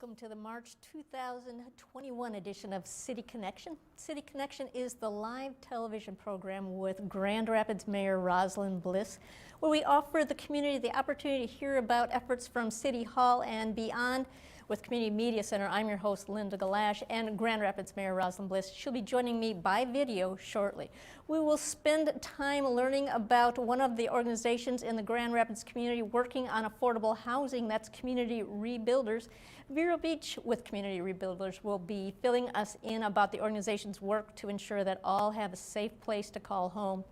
welcome to the March 2021 edition of City Connection. City Connection is the live television program with Grand Rapids Mayor Rosalynn Bliss, where we offer the community the opportunity to hear about efforts from City Hall and beyond. With Community Media Center, I'm your host, Linda Galash, and Grand Rapids Mayor Rosalynn Bliss. She'll be joining me by video shortly. We will spend time learning about one of the organizations in the Grand Rapids community working on affordable housing. That's Community Rebuilders. Vera Beech with Community Rebuilders will be filling us in about the organization's work to ensure that all have a safe place to call home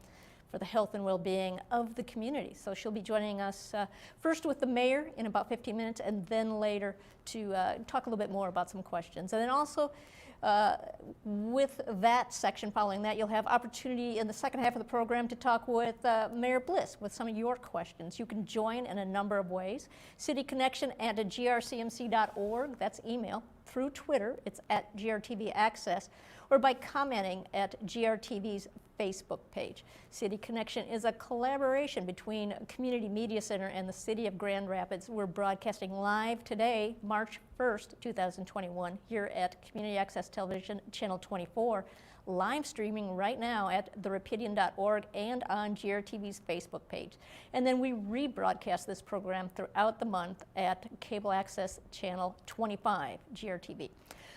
for the health and well-being of the community. So she'll be joining us first with the mayor in about 15 minutes, and then later to talk a little bit more about some questions. And then also with that section following that, you'll have opportunity in the second half of the program to talk with Mayor Bliss with some of your questions. You can join in a number of ways. City Connection at grcmc.org, that's email. Through Twitter, it's at GRTV Access, or by commenting at GRTV's Facebook page. City Connection is a collaboration between Community Media Center and the City of Grand Rapids. We're broadcasting live today, March 1st, 2021, here at Community Access Television, Channel 24, live streaming right now at therapidian.org and on GRTV's Facebook page. And then we rebroadcast this program throughout the month at Cable Access Channel 25, GRTV.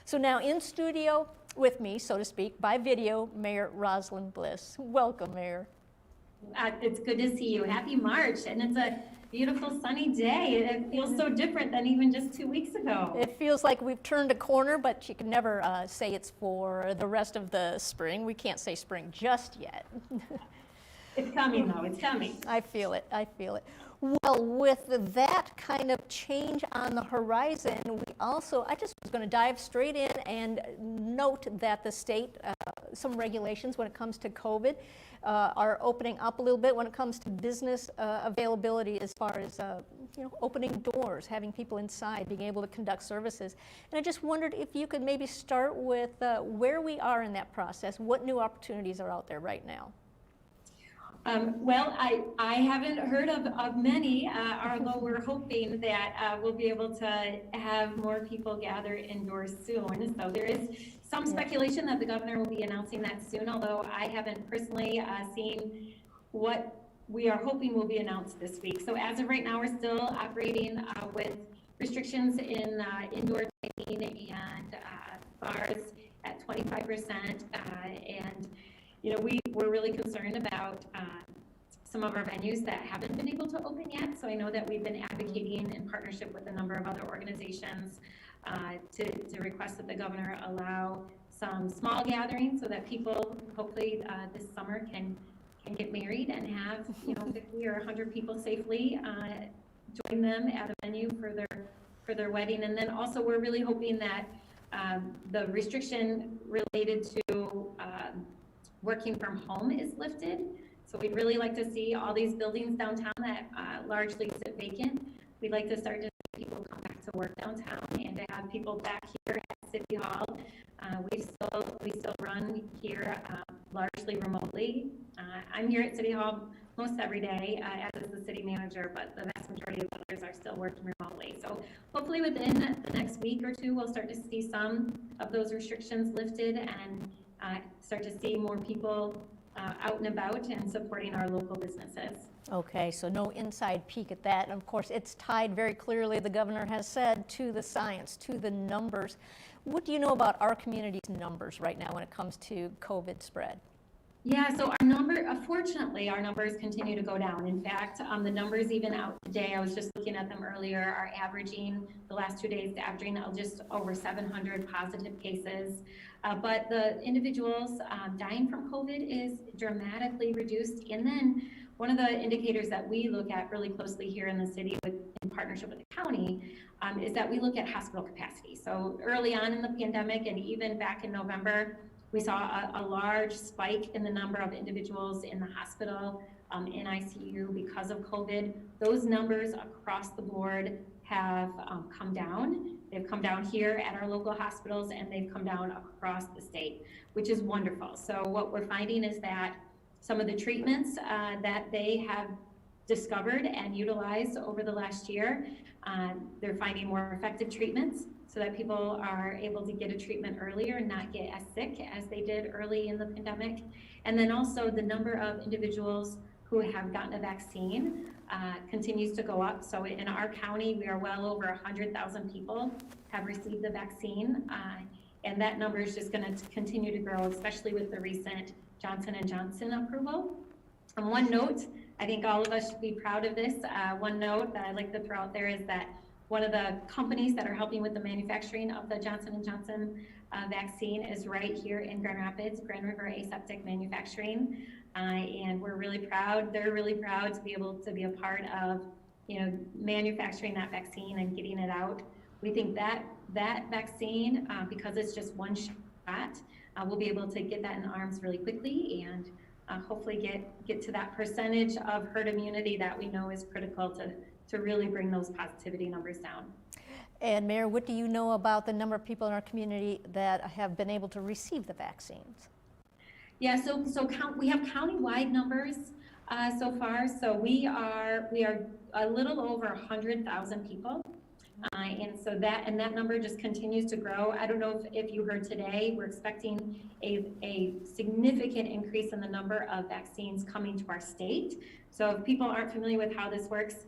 So now in studio with me, so to speak, by video, Mayor Rosalynn Bliss. Welcome, Mayor. It's good to see you. Happy March, and it's a beautiful sunny day. It feels so different than even just 2 weeks ago. It feels like we've turned a corner, but you can never say it's for the rest of the spring. We can't say spring just yet. It's coming, though. It's coming. I feel it. I feel it. Well, with that kind of change on the horizon, I just was going to dive straight in and note that the state, some regulations when it comes to COVID are opening up a little bit when it comes to business availability as far as opening doors, having people inside, being able to conduct services. And I just wondered if you could maybe start with where we are in that process, what new opportunities are out there right now. Well, I haven't heard of many, although we're hoping that we'll be able to have more people gather indoors soon. So there is some speculation that the governor will be announcing that soon, although I haven't personally seen what we are hoping will be announced this week. So as of right now, we're still operating with restrictions in indoor dining and bars at 25%, and we're really concerned about some of our venues that haven't been able to open yet. So I know that we've been advocating in partnership with a number of other organizations to request that the governor allow some small gatherings so that people hopefully this summer can get married and have 50 or 100 people safely join them at a venue for their wedding. And then also we're really hoping that the restriction related to working from home is lifted. So we'd really like to see all these buildings downtown that largely sit vacant. We'd like to start to see people come back to work downtown and to have people back here at City Hall. We still run here largely remotely. I'm here at City Hall most every day as is the city manager, but the vast majority of others are still working remotely. So hopefully within the next week or two, we'll start to see some of those restrictions lifted and start to see more people out and about and supporting our local businesses. Okay, so no inside peek at that. And of course, it's tied very clearly, the governor has said, to the science, to the numbers. What do you know about our community's numbers right now when it comes to COVID spread? Yeah, so fortunately, our numbers continue to go down. In fact, the numbers even out today, I was just looking at them earlier, are averaging, the last 2 days, averaging just over 700 positive cases. But the individuals dying from COVID is dramatically reduced. And then one of the indicators that we look at really closely here in the city in partnership with the county is that we look at hospital capacity. So early on in the pandemic and even back in November, we saw a large spike in the number of individuals in the hospital, in ICU because of COVID. Those numbers across the board have come down. They've come down here at our local hospitals, and they've come down across the state, which is wonderful. So what we're finding is that some of the treatments that they have discovered and utilized over the last year. They're finding more effective treatments so that people are able to get a treatment earlier and not get as sick as they did early in the pandemic. And then also the number of individuals who have gotten a vaccine continues to go up. So in our county, we are well over 100,000 people have received the vaccine. And that number is just going to continue to grow, especially with the recent Johnson & Johnson approval. And one note, I think all of us should be proud of this. One note that I'd like to throw out there is that one of the companies that are helping with the manufacturing of the Johnson & Johnson vaccine is right here in Grand Rapids, Grand River Aseptic Manufacturing. And we're really proud, they're really proud to be able to be a part of, manufacturing that vaccine and getting it out. We think that vaccine, because it's just one shot, we'll be able to get that in arms really quickly and hopefully get to that percentage of herd immunity that we know is critical to really bring those positivity numbers down. And Mayor, what do you know about the number of people in our community that have been able to receive the vaccines? Yeah, so we have county-wide numbers so far. So we are a little over 100,000 people. And so that number just continues to grow. I don't know if you heard today, we're expecting a significant increase in the number of vaccines coming to our state. So if people aren't familiar with how this works,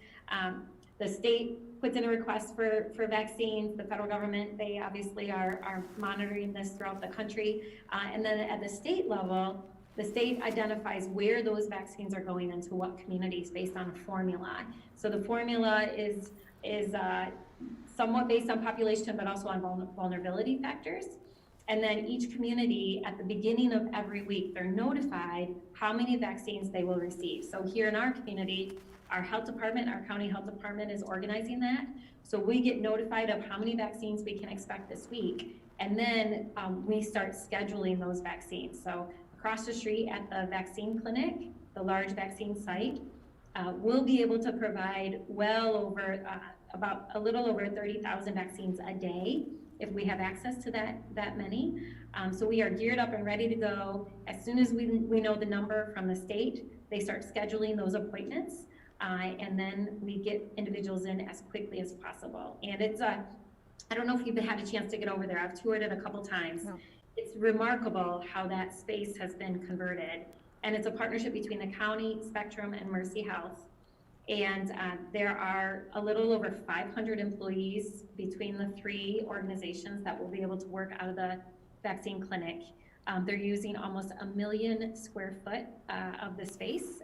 the state puts in a request for vaccines. The federal government, they obviously are monitoring this throughout the country. And then at the state level, the state identifies where those vaccines are going into what communities based on a formula. So the formula is somewhat based on population, but also on vulnerability factors. And then each community at the beginning of every week, they're notified how many vaccines they will receive. So here in our community, our health department, our county health department is organizing that. So we get notified of how many vaccines we can expect this week. And then we start scheduling those vaccines. So across the street at the vaccine clinic, the large vaccine site, we'll be able to provide well over about a little over 30,000 vaccines a day if we have access to that many. So we are geared up and ready to go. As soon as we know the number from the state, they start scheduling those appointments. And then we get individuals in as quickly as possible. And it's, I don't know if you've had a chance to get over there. I've toured it a couple times. No. It's remarkable how that space has been converted. And it's a partnership between the county, Spectrum, and Mercy Health. And there are a little over 500 employees between the three organizations that will be able to work out of the vaccine clinic. They're using almost 1 million square foot of the space.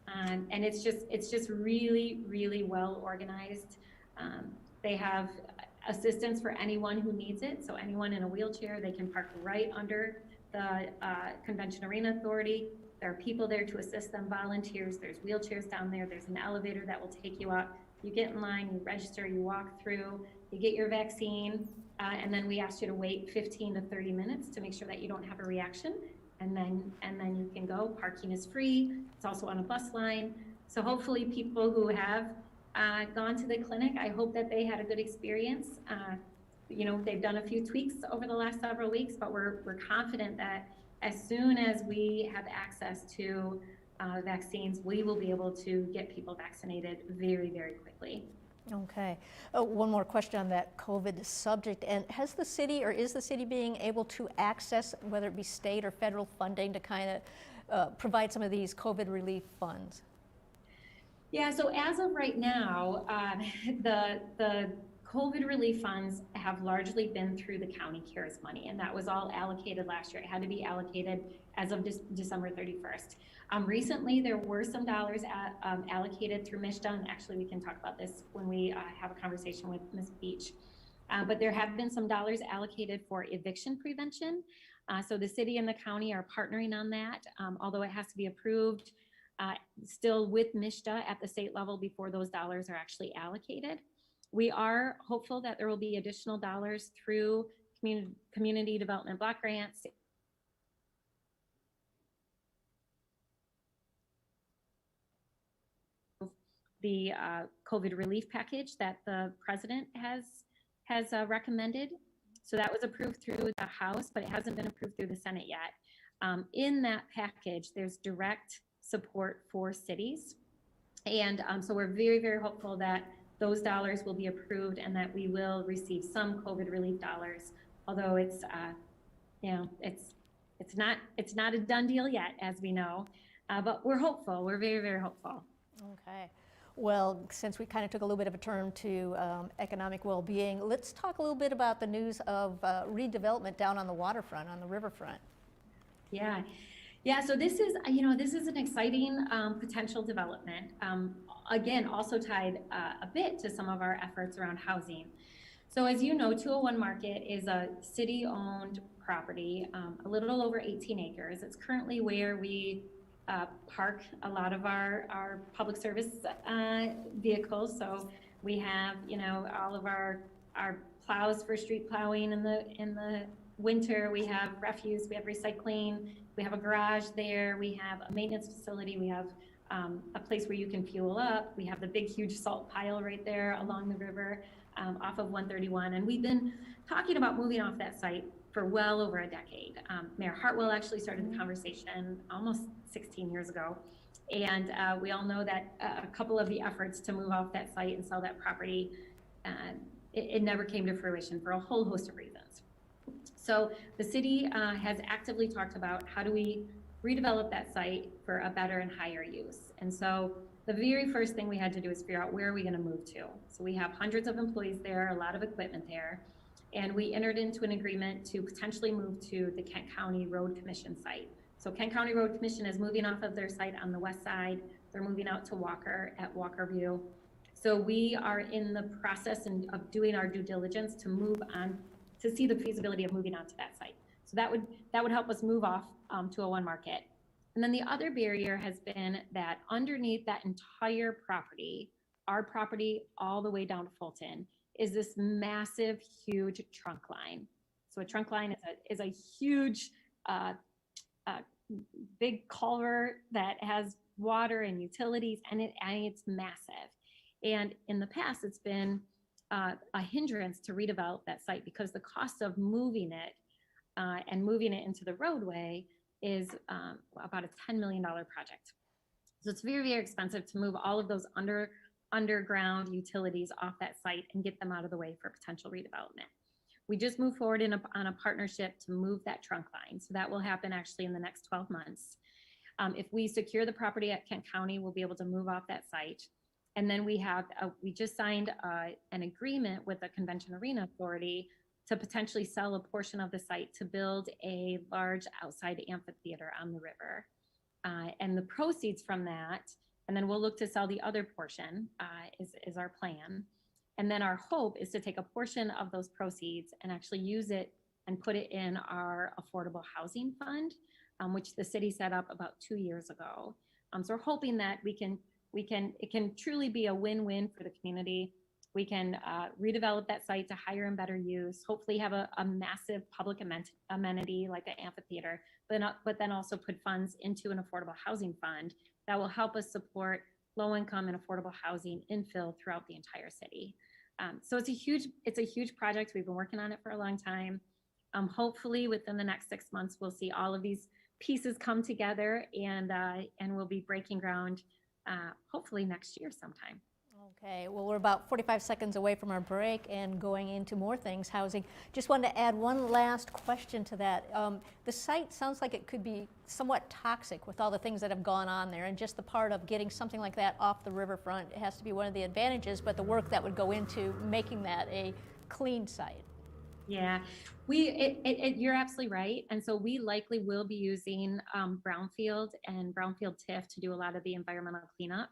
And it's just really, really well organized. They have assistance for anyone who needs it. So anyone in a wheelchair, they can park right under the Convention Arena Authority. There are people there to assist them, volunteers. There's wheelchairs down there. There's an elevator that will take you up. You get in line, you register, you walk through, you get your vaccine, and then we ask you to wait 15 to 30 minutes to make sure that you don't have a reaction. And then you can go. Parking is free. It's also on a bus line. So hopefully people who have gone to the clinic, I hope that they had a good experience. They've done a few tweaks over the last several weeks, but we're confident that as soon as we have access to vaccines, we will be able to get people vaccinated very, very quickly. Okay. One more question on that COVID subject. And has the city, or is the city being able to access, whether it be state or federal funding, to kind of provide some of these COVID relief funds? Yeah, so as of right now, the COVID relief funds have largely been through the county CARES money, and that was all allocated last year. It had to be allocated as of December 31st. Recently, there were some dollars allocated through MSHDA, and actually we can talk about this when we have a conversation with Ms. Beech. But there have been some dollars allocated for eviction prevention. So the city and the county are partnering on that, although it has to be approved still with MSHDA at the state level before those dollars are actually allocated. We are hopeful that there will be additional dollars through community development block grants, the COVID relief package that the president has recommended. So that was approved through the House, but it hasn't been approved through the Senate yet. In that package, there's direct support for cities. And so we're very, very hopeful that those dollars will be approved and that we will receive some COVID relief dollars, although it's, you know, it's not a done deal yet, as we know, but we're hopeful. We're very, very hopeful. Okay. Well, since we kind of took a little bit of a turn to economic well-being, let's talk a little bit about the news of redevelopment down on the waterfront, on the riverfront. Yeah. Yeah, so this is, you know, this is an exciting potential development. Again, also tied a bit to some of our efforts around housing. So as you know, 201 Market is a city-owned property, a little over 18 acres. It's currently where we park a lot of our public service vehicles. So we have, you know, all of our plows for street plowing in the winter. We have refuse, we have recycling, we have a garage there, we have a maintenance facility, we have a place where you can fuel up. We have the big, huge salt pile right there along the river off of 131. And we've been talking about moving off that site for well over a decade. Mayor Hartwell actually started the conversation almost 16 years ago. And we all know that a couple of the efforts to move off that site and sell that property, it never came to fruition for a whole host of reasons. So the city has actively talked about how do we redevelop that site for a better and higher use. And so the very first thing we had to do is figure out where are we going to move to. So we have hundreds of employees there, a lot of equipment there, and we entered into an agreement to potentially move to the Kent County Road Commission site. So Kent County Road Commission is moving off of their site on the west side. They're moving out to Walker at Walker View. So we are in the process of doing our due diligence to move on, to see the feasibility of moving on to that site. So that would help us move off 201 Market. And then the other barrier has been that underneath that entire property, our property all the way down to Fulton, is this massive, huge trunk line. So a trunk line is a huge, big culvert that has water and utilities, and it's massive. And in the past, it's been a hindrance to redevelop that site because the cost of moving it and moving it into the roadway is about a $10 million project. So it's very, very expensive to move all of those underground utilities off that site and get them out of the way for potential redevelopment. We just moved forward on a partnership to move that trunk line. So that will happen actually in the next 12 months. If we secure the property at Kent County, we'll be able to move off that site. And then we just signed an agreement with the Convention Arena Authority to potentially sell a portion of the site to build a large outside amphitheater on the river. And the proceeds from that, and then we'll look to sell the other portion is our plan. And then our hope is to take a portion of those proceeds and actually use it and put it in our affordable housing fund, which the city set up about 2 years ago. So we're hoping that it can truly be a win-win for the community. We can redevelop that site to higher and better use, hopefully have a massive public amenity like an amphitheater, but then also put funds into an affordable housing fund that will help us support low-income and affordable housing infill throughout the entire city. So it's a huge project. We've been working on it for a long time. Hopefully within the next 6 months, we'll see all of these pieces come together and we'll be breaking ground hopefully next year sometime. Okay, well, we're about 45 seconds away from our break and going into more things, housing. Just wanted to add one last question to that. The site sounds like it could be somewhat toxic with all the things that have gone on there, and just the part of getting something like that off the riverfront, it has to be one of the advantages, but the work that would go into making that a clean site. Yeah, you're absolutely right. And so we likely will be using brownfield and brownfield TIF to do a lot of the environmental cleanup.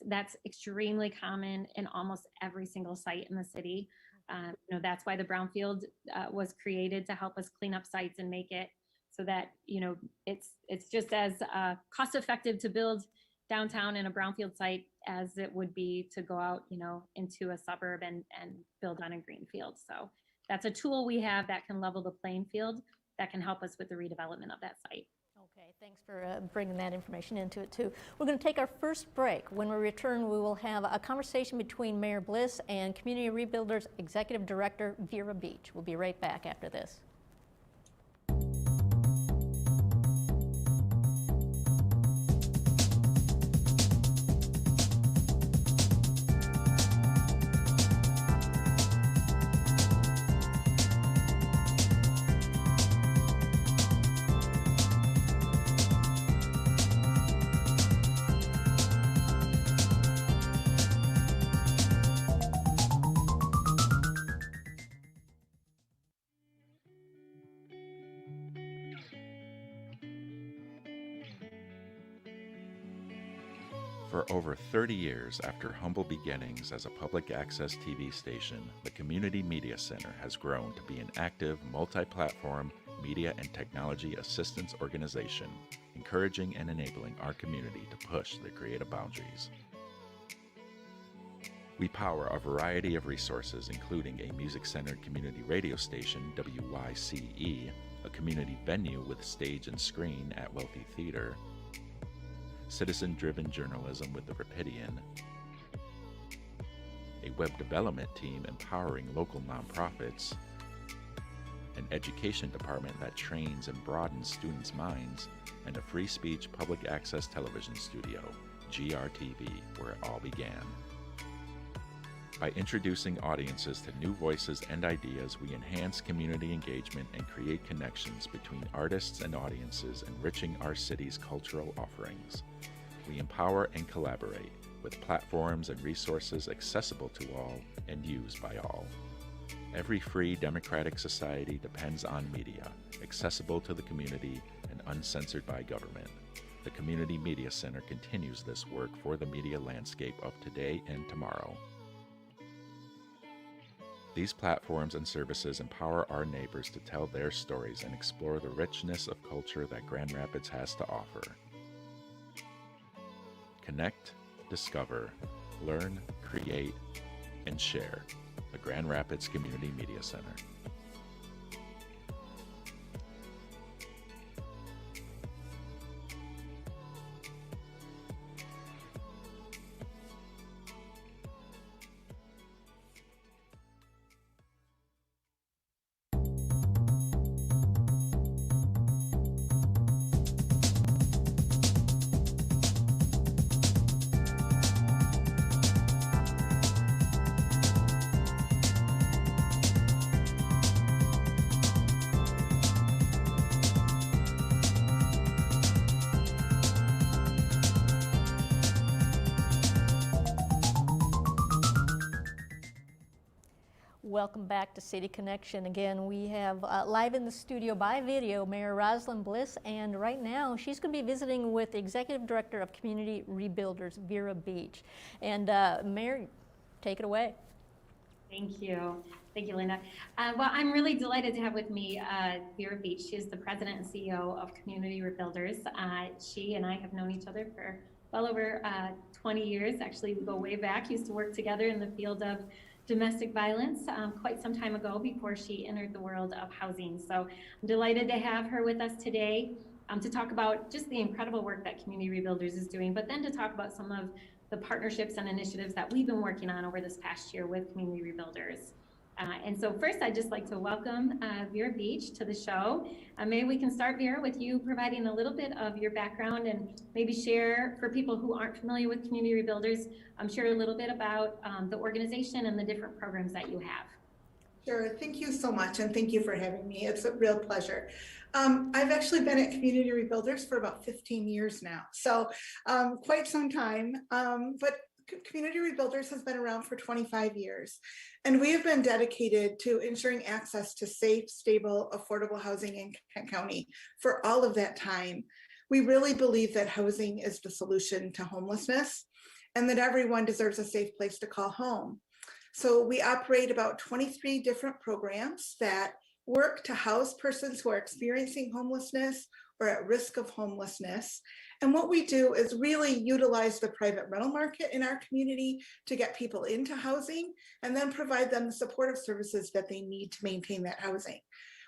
That's extremely common in almost every single site in the city. That's why the brownfield was created, to help us clean up sites and make it so that, it's just as cost effective to build downtown in a brownfield site as it would be to go out, into a suburb and build on a green field. So that's a tool we have that can level the playing field, that can help us with the redevelopment of that site. Okay, thanks for bringing that information into it too. We're going to take our first break. When we return, we will have a conversation between Mayor Bliss and Community Rebuilders Executive Director Vera Beech. We'll be right back after this. For over 30 years after humble beginnings as a public access TV station, the Community Media Center has grown to be an active, multi-platform media and technology assistance organization, encouraging and enabling our community to push the creative boundaries. We power a variety of resources, including a music-centered community radio station, WYCE, a community venue with stage and screen at Wealthy Theater, citizen-driven journalism with the Rapidian, a web development team empowering local nonprofits, an education department that trains and broadens students' minds, and a free speech public access television studio, GRTV, where it all began. By introducing audiences to new voices and ideas, we enhance community engagement and create connections between artists and audiences, enriching our city's cultural offerings. We empower and collaborate with platforms and resources accessible to all and used by all. Every free democratic society depends on media, accessible to the community and uncensored by government. The Community Media Center continues this work for the media landscape of today and tomorrow. These platforms and services empower our neighbors to tell their stories and explore the richness of culture that Grand Rapids has to offer. Connect, discover, learn, create, and share. The Grand Rapids Community Media Center. Welcome back to City Connection. Again, we have live in the studio by video Mayor Rosalynn Bliss, and right now she's going to be visiting with the Executive Director of Community Rebuilders, Vera Beech. And Mayor, take it away. Thank you. Thank you, Linda. Well, I'm really delighted to have with me Vera Beech. She is the President and CEO of Community Rebuilders. She and I have known each other for well over 20 years. Actually, we go way back. Used to work together in the field of domestic violence quite some time ago before she entered the world of housing. So I'm delighted to have her with us today to talk about just the incredible work that Community Rebuilders is doing, but then to talk about some of the partnerships and initiatives that we've been working on over this past year with Community Rebuilders. And so first, I'd just like to welcome Vera Beech to the show. Maybe we can start, Vera, with you providing a little bit of your background and maybe share, for people who aren't familiar with Community Rebuilders, share a little bit about the organization and the different programs that you have. Sure, thank you so much, and thank you for having me. It's a real pleasure. I've actually been at Community Rebuilders for about 15 years now, so quite some time, but Community Rebuilders has been around for 25 years, and we have been dedicated to ensuring access to safe, stable, affordable housing in Kent County for all of that time. We really believe that housing is the solution to homelessness and that everyone deserves a safe place to call home. So we operate about 23 different programs that work to house persons who are experiencing homelessness or at risk of homelessness. And what we do is really utilize the private rental market in our community to get people into housing and then provide them the supportive services that they need to maintain that housing.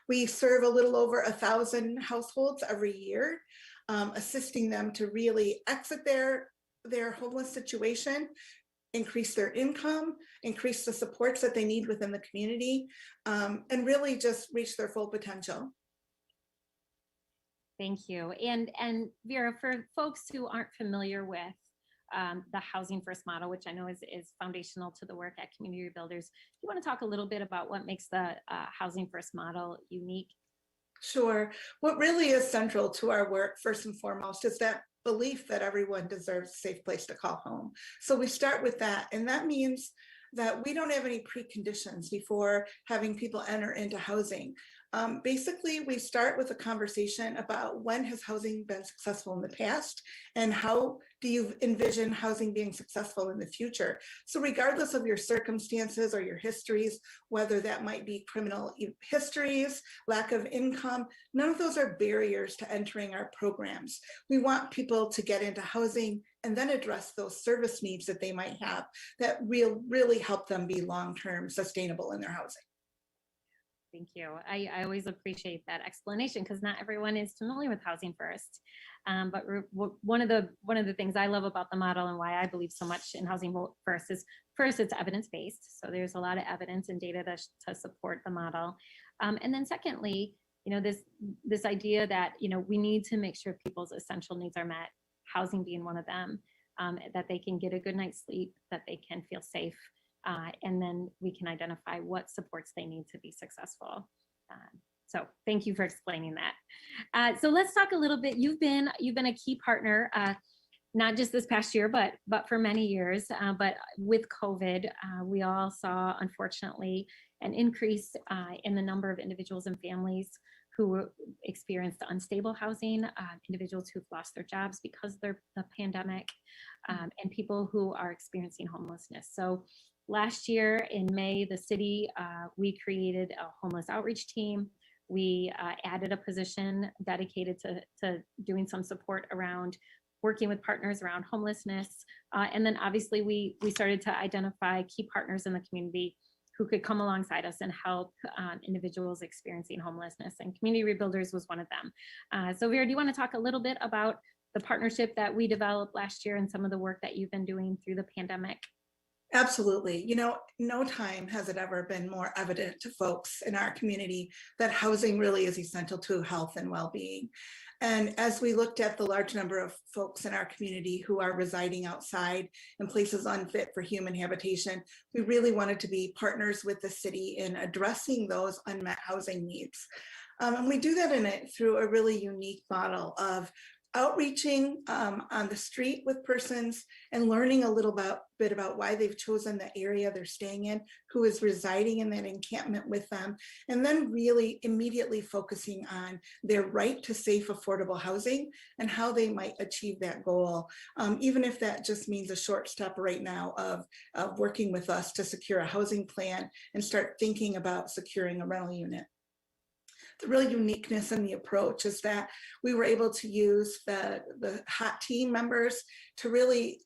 We serve a little over 1,000 households every year, assisting them to really exit their homeless situation, increase their income, increase the supports that they need within the community, and really just reach their full potential. Thank you. And Vera, for folks who aren't familiar with the Housing First model, which I know is foundational to the work at Community Rebuilders, do you want to talk a little bit about what makes the Housing First model unique? Sure. What really is central to our work, first and foremost, is that belief that everyone deserves a safe place to call home. So we start with that, and that means that we don't have any preconditions before having people enter into housing. Basically, we start with a conversation about when has housing been successful in the past and how do you envision housing being successful in the future. So regardless of your circumstances or your histories, whether that might be criminal histories, lack of income, none of those are barriers to entering our programs. We want people to get into housing and then address those service needs that they might have that will really help them be long-term sustainable in their housing. Thank you. I always appreciate that explanation because not everyone is familiar with Housing First. But one of the things I love about the model and why I believe so much in Housing First is, first, it's evidence-based. So there's a lot of evidence and data to support the model. And then secondly, this idea that, we need to make sure people's essential needs are met, housing being one of them, that they can get a good night's sleep, that they can feel safe, and then we can identify what supports they need to be successful. So thank you for explaining that. So let's talk a little bit. You've been a key partner, not just this past year, but for many years. But with COVID, we all saw, unfortunately, an increase in the number of individuals and families who experienced unstable housing, individuals who've lost their jobs because of the pandemic, and people who are experiencing homelessness. So last year in May, the city, we created a homeless outreach team. We added a position dedicated to doing some support around working with partners around homelessness. And then obviously we started to identify key partners in the community who could come alongside us and help individuals experiencing homelessness, and Community Rebuilders was one of them. So Vera, do you want to talk a little bit about the partnership that we developed last year and some of the work that you've been doing through the pandemic? Absolutely. No time has it ever been more evident to folks in our community that housing really is essential to health and well-being. And as we looked at the large number of folks in our community who are residing outside in places unfit for human habitation, we really wanted to be partners with the city in addressing those unmet housing needs. And we do that through a really unique model of outreaching on the street with persons and learning a little bit about why they've chosen the area they're staying in, who is residing in that encampment with them, and then really immediately focusing on their right to safe, affordable housing and how they might achieve that goal, even if that just means a short step right now of working with us to secure a housing plan and start thinking about securing a rental unit. The real uniqueness in the approach is that we were able to use the HOT team members to really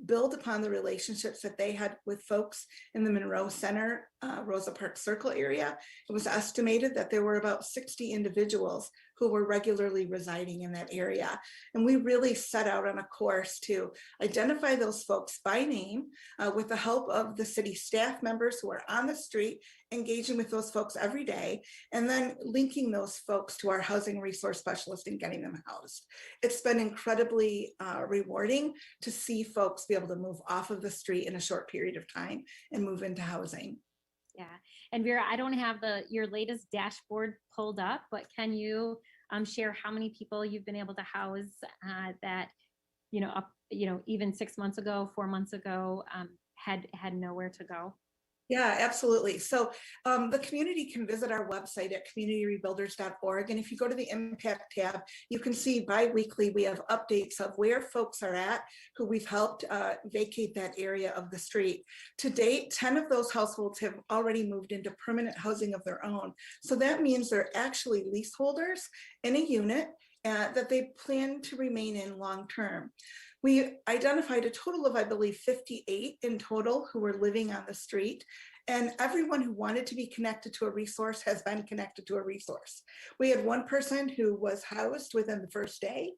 build upon the relationships that they had with folks in the Monroe Center, Rosa Parks Circle area. It was estimated that there were about 60 individuals who were regularly residing in that area. And we really set out on a course to identify those folks by name with the help of the city staff members who are on the street, engaging with those folks every day, and then linking those folks to our housing resource specialist and getting them housed. It's been incredibly rewarding to see folks be able to move off of the street in a short period of time and move into housing. Yeah, and Vera, I don't have your latest dashboard pulled up, but can you share how many people you've been able to house that, even 6 months ago, 4 months ago, had nowhere to go? Yeah, absolutely. So the community can visit our website at communityrebuilders.org. And if you go to the impact tab, you can see bi-weekly we have updates of where folks are at, who we've helped vacate that area of the street. To date, 10 of those households have already moved into permanent housing of their own. So that means they're actually leaseholders in a unit that they plan to remain in long term. We identified a total of, I believe, 58 in total who were living on the street, and everyone who wanted to be connected to a resource has been connected to a resource. We had one person who was housed within the first day.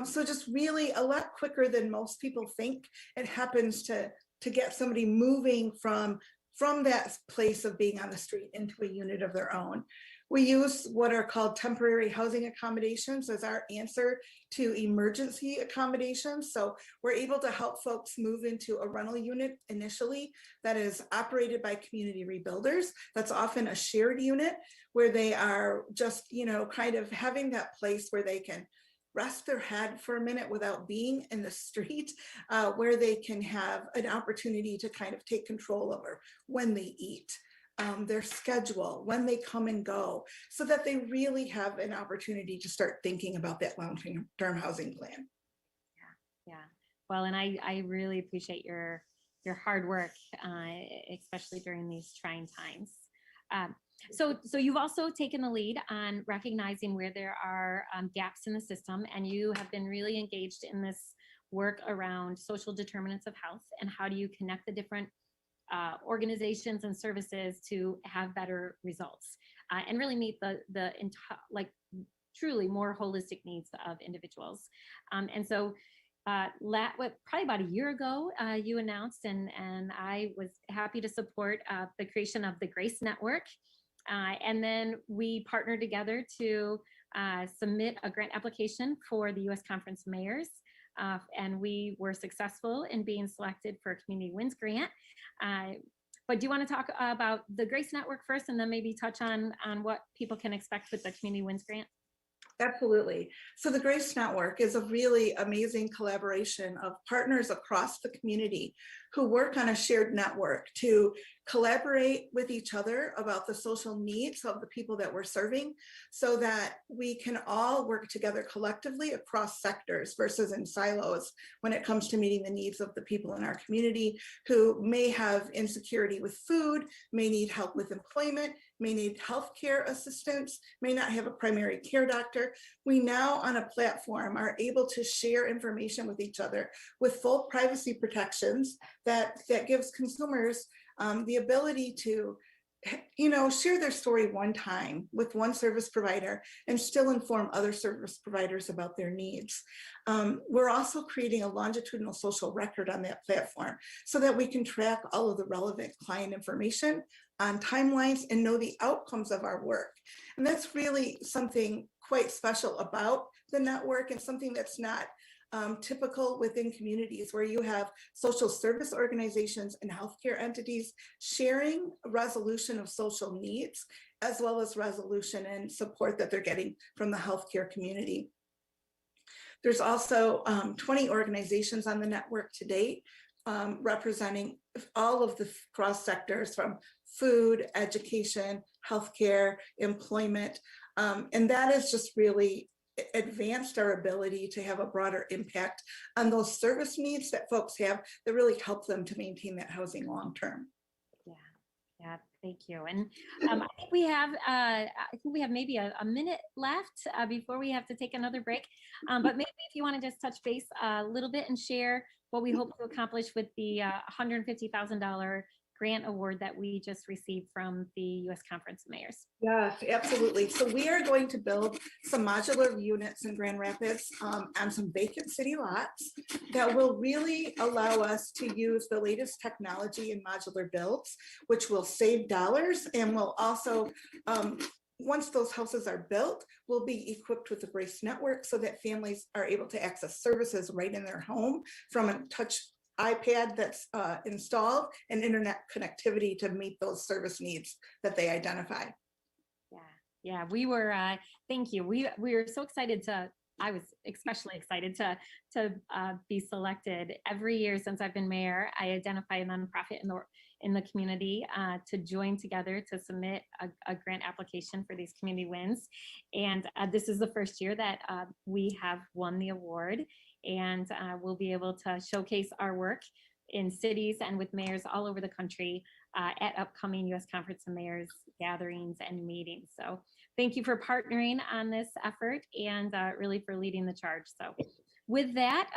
So just really a lot quicker than most people think it happens to get somebody moving from that place of being on the street into a unit of their own. We use what are called temporary housing accommodations as our answer to emergency accommodations. So we're able to help folks move into a rental unit initially that is operated by Community Rebuilders. That's often a shared unit where they are just, kind of having that place where they can rest their head for a minute without being in the street, where they can have an opportunity to kind of take control over when they eat. their schedule, when they come and go, so that they really have an opportunity to start thinking about that long-term housing plan. Yeah. Well, and I really appreciate your hard work, especially during these trying times. So you've also taken the lead on recognizing where there are gaps in the system, and you have been really engaged in this work around social determinants of health and how do you connect the different organizations and services to have better results and really meet the truly more holistic needs of individuals. And so probably about a year ago, you announced, and I was happy to support the creation of the Grace Network. And then we partnered together to submit a grant application for the U.S. Conference of Mayors. And we were successful in being selected for a Community Wins grant. But do you want to talk about the Grace Network first, and then maybe touch on what people can expect with the Community Wins grant? Absolutely. So the Grace Network is a really amazing collaboration of partners across the community who work on a shared network to collaborate with each other about the social needs of the people that we're serving, so that we can all work together collectively across sectors versus in silos when it comes to meeting the needs of the people in our community who may have insecurity with food, may need help with employment, may need healthcare assistance, may not have a primary care doctor. We now on a platform are able to share information with each other with full privacy protections that gives consumers the ability to, share their story one time with one service provider and still inform other service providers about their needs. We're also creating a longitudinal social record on that platform so that we can track all of the relevant client information on timelines and know the outcomes of our work. And that's really something quite special about the network, and something that's not typical within communities where you have social service organizations and healthcare entities sharing resolution of social needs, as well as resolution and support that they're getting from the healthcare community. There's also 20 organizations on the network to date, representing all of the cross sectors from food, education, healthcare, employment. And that has just really advanced our ability to have a broader impact on those service needs that folks have that really help them to maintain that housing long term. Yeah, thank you. And I think we have maybe a minute left before we have to take another break. But maybe if you want to just touch base a little bit and share what we hope to accomplish with the $150,000 grant award that we just received from the U.S. Conference of Mayors. Yes, absolutely. So we are going to build some modular units in Grand Rapids on some vacant city lots that will really allow us to use the latest technology in modular builds, which will save dollars and will also, once those houses are built, will be equipped with the Grace Network so that families are able to access services right in their home from a touch iPad that's installed and internet connectivity to meet those service needs that they identify. Yeah, we were, thank you. We were so excited I was especially excited to be selected. Every year since I've been mayor, I identify a nonprofit in the community to join together to submit a grant application for these community wins. And this is the first year that we have won the award, and we'll be able to showcase our work in cities and with mayors all over the country at upcoming U.S. Conference of Mayors gatherings and meetings. So thank you for partnering on this effort and really for leading the charge. So with that,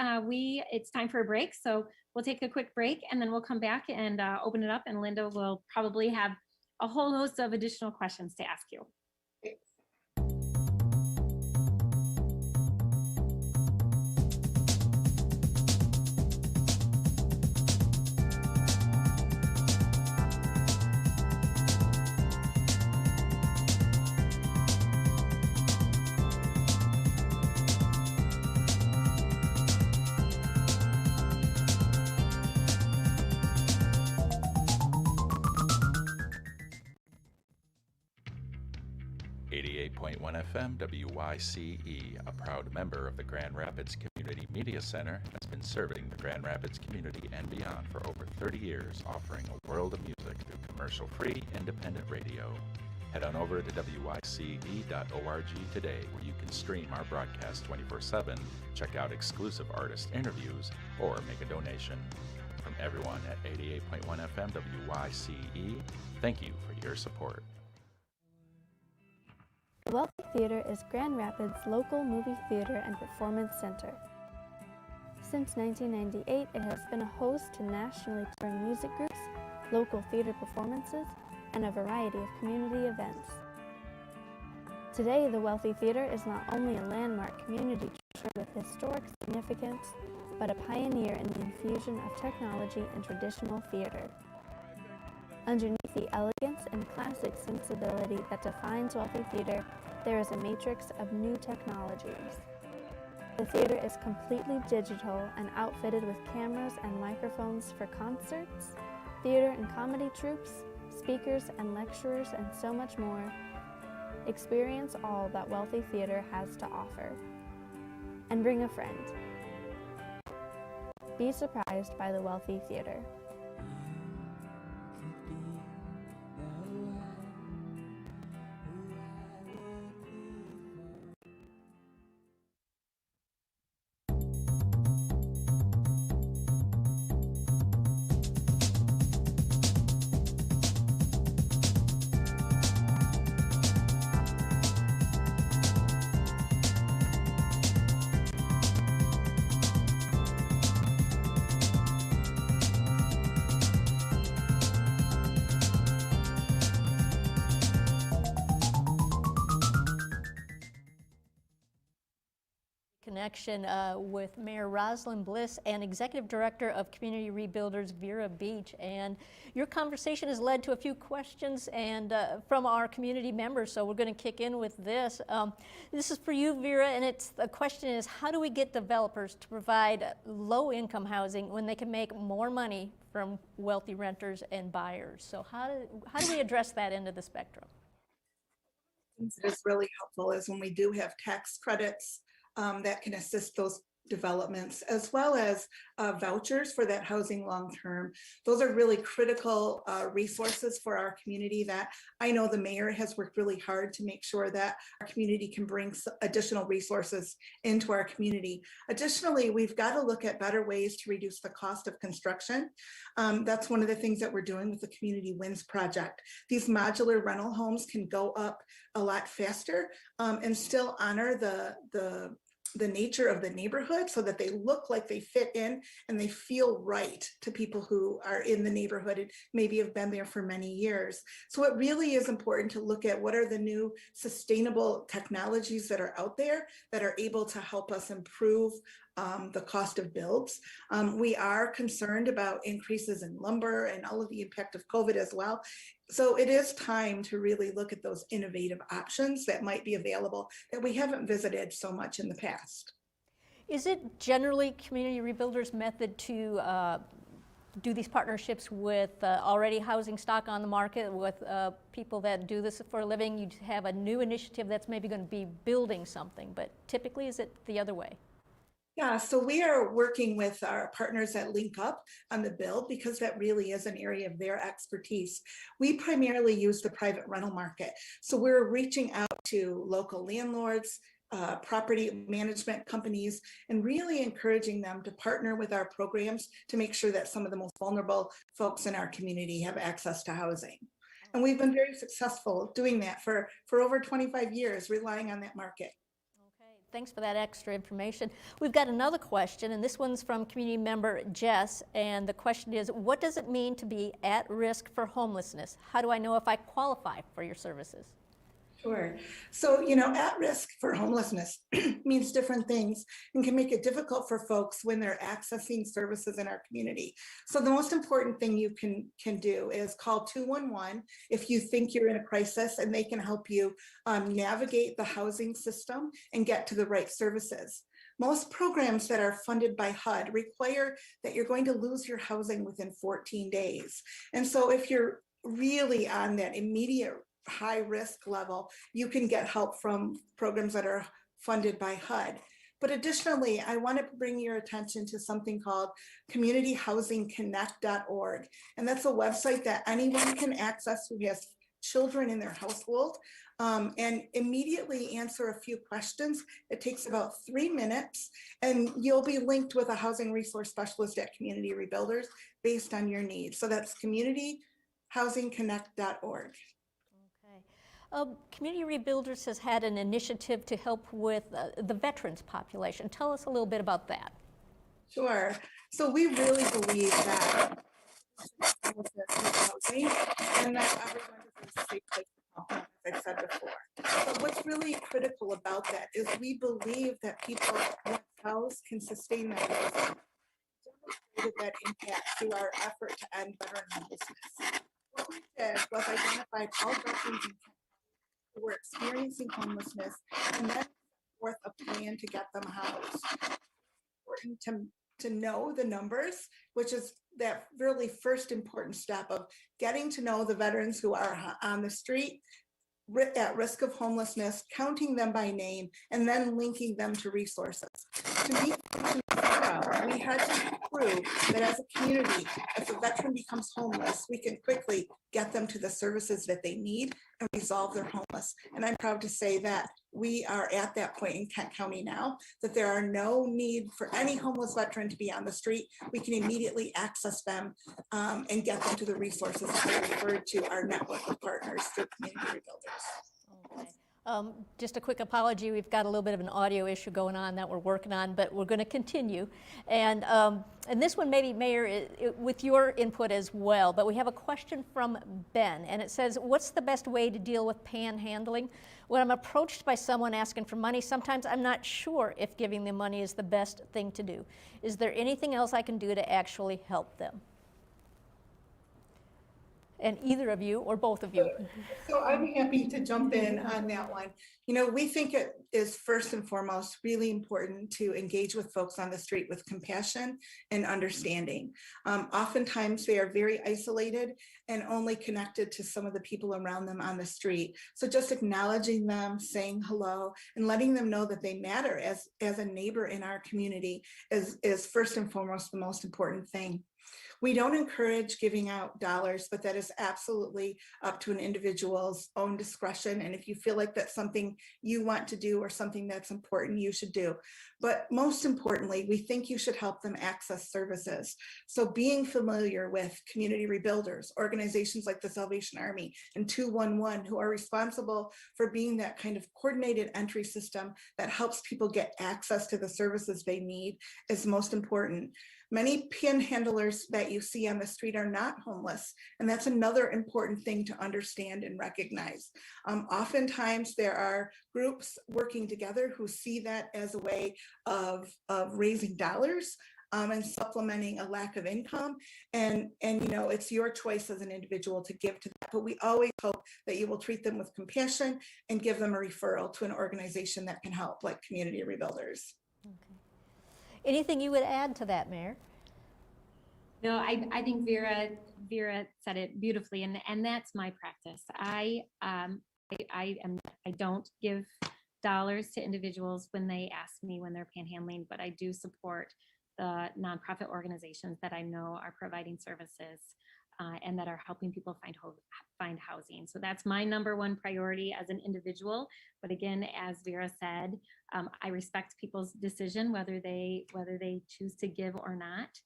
it's time for a break. So we'll take a quick break and then we'll come back and open it up, and Linda will probably have a whole host of additional questions to ask you. FM WYCE, a proud member of the Grand Rapids Community Media Center, has been serving the Grand Rapids community and beyond for over 30 years, offering a world of music through commercial-free, independent radio. Head on over to wyce.org today, where you can stream our broadcast 24/7, check out exclusive artist interviews, or make a donation. From everyone at 88.1 FM WYCE, thank you for your support. The Wealthy Theater is Grand Rapids' local movie theater and performance center. Since 1998, it has been a host to nationally touring music groups, local theater performances, and a variety of community events. Today, the Wealthy Theater is not only a landmark community treasure with historic significance, but a pioneer in the infusion of technology and traditional theater. Underneath the elegance and classic sensibility that defines Wealthy Theater, there is a matrix of new technologies. The theater is completely digital and outfitted with cameras and microphones for concerts, theater and comedy troupes, speakers and lecturers, and so much more. Experience all that Wealthy Theater has to offer. And bring a friend. Be surprised by the Wealthy Theater. Connection with Mayor Rosalynn Bliss and Executive Director of Community Rebuilders Vera Beech, and your conversation has led to a few questions and from our community members, so we're going to kick in with this. This is for you, Vera, and the question is, how do we get developers to provide low-income housing when they can make more money from wealthy renters and buyers? So how do we address that end of the spectrum? What is really helpful is when we do have tax credits that can assist those developments, as well as vouchers for that housing long-term. Those are really critical resources for our community that I know the mayor has worked really hard to make sure that our community can bring additional resources into our community. Additionally, we've got to look at better ways to reduce the cost of construction. That's one of the things that we're doing with the Community Wins project. These modular rental homes can go up a lot faster and still honor the nature of the neighborhood so that they look like they fit in and they feel right to people who are in the neighborhood and maybe have been there for many years. So it really is important to look at what are the new sustainable technologies that are out there that are able to help us improve the cost of builds. We are concerned about increases in lumber and all of the impact of COVID as well. So it is time to really look at those innovative options that might be available that we haven't visited so much in the past. Is it generally Community Rebuilders' method to do these partnerships with already housing stock on the market, with people that do this for a living? You have a new initiative that's maybe going to be building something, but typically is it the other way? Yeah, so we are working with our partners at Link Up on the build because that really is an area of their expertise. We primarily use the private rental market. So we're reaching out to local landlords, property management companies, and really encouraging them to partner with our programs to make sure that some of the most vulnerable folks in our community have access to housing. And we've been very successful doing that for over 25 years, relying on that market. Thanks for that extra information. We've got another question, and this one's from community member Jess, and the question is, what does it mean to be at risk for homelessness? How do I know if I qualify for your services? Sure. So, at risk for homelessness means different things and can make it difficult for folks when they're accessing services in our community. So the most important thing you can do is call 211 if you think you're in a crisis, and they can help you navigate the housing system and get to the right services. Most programs that are funded by HUD require that you're going to lose your housing within 14 days. And so if you're really on that immediate high risk level, you can get help from programs that are funded by HUD. But additionally, I want to bring your attention to something called communityhousingconnect.org. And that's a website that anyone can access who has children in their household, and immediately answer a few questions. It takes about 3 minutes, and you'll be linked with a housing resource specialist at Community Rebuilders based on your needs. So that's communityhousingconnect.org. Okay. Community Rebuilders has had an initiative to help with the veterans population. Tell us a little bit about that. Sure. So we really believe that housing and that everyone deserves a safe place to call home, as I've said before. But what's really critical about that is we believe that people themselves can sustain that housing. Demonstrated that impact through our effort to end veteran homelessness. What we did was identified all veterans who were experiencing homelessness and then forth a plan to get them housed. Important to know the numbers, which is that really first important step of getting to know the veterans who are on the street at risk of homelessness, counting them by name, and then linking them to resources. To meet we had to prove that as a community, if a veteran becomes homeless, we can quickly get them to the services that they need and resolve their homeless. And I'm proud to say that we are at that point in Kent County now, that there are no need for any homeless veteran to be on the street. We can immediately access them and get them to the resources that are referred to our network of partners through Community Rebuilders. Okay. Just a quick apology, we've got a little bit of an audio issue going on that we're working on, but we're going to continue. And this one maybe, Mayor, with your input as well, but we have a question from Ben, and it says, what's the best way to deal with panhandling? When I'm approached by someone asking for money, sometimes I'm not sure if giving them money is the best thing to do. Is there anything else I can do to actually help them? And either of you or both of you. So I'd be happy to jump in on that one. You know, we think it is first and foremost really important to engage with folks on the street with compassion and understanding. Oftentimes they are very isolated and only connected to some of the people around them on the street. So just acknowledging them, saying hello, and letting them know that they matter as a neighbor in our community is first and foremost the most important thing. We don't encourage giving out dollars, but that is absolutely up to an individual's own discretion. And if you feel like that's something you want to do or something that's important, you should do. But most importantly, we think you should help them access services. So being familiar with Community Rebuilders, organizations like the Salvation Army and 211, who are responsible for being that kind of coordinated entry system that helps people get access to the services they need, is most important. Many panhandlers that you see on the street are not homeless, and that's another important thing to understand and recognize. Oftentimes there are groups working together who see that as a way of raising dollars and supplementing a lack of income. And you know, it's your choice as an individual to give to that, but we always hope that you will treat them with compassion and give them a referral to an organization that can help, like Community Rebuilders. Okay. Anything you would add to that, Mayor? No, I think Vera said it beautifully, and that's my practice. I don't give dollars to individuals when they ask me when they're panhandling, but I do support the nonprofit organizations that I know are providing services and that are helping people find housing. So that's my number one priority as an individual. But again, as Vera said, I respect people's decision whether they choose to give or not.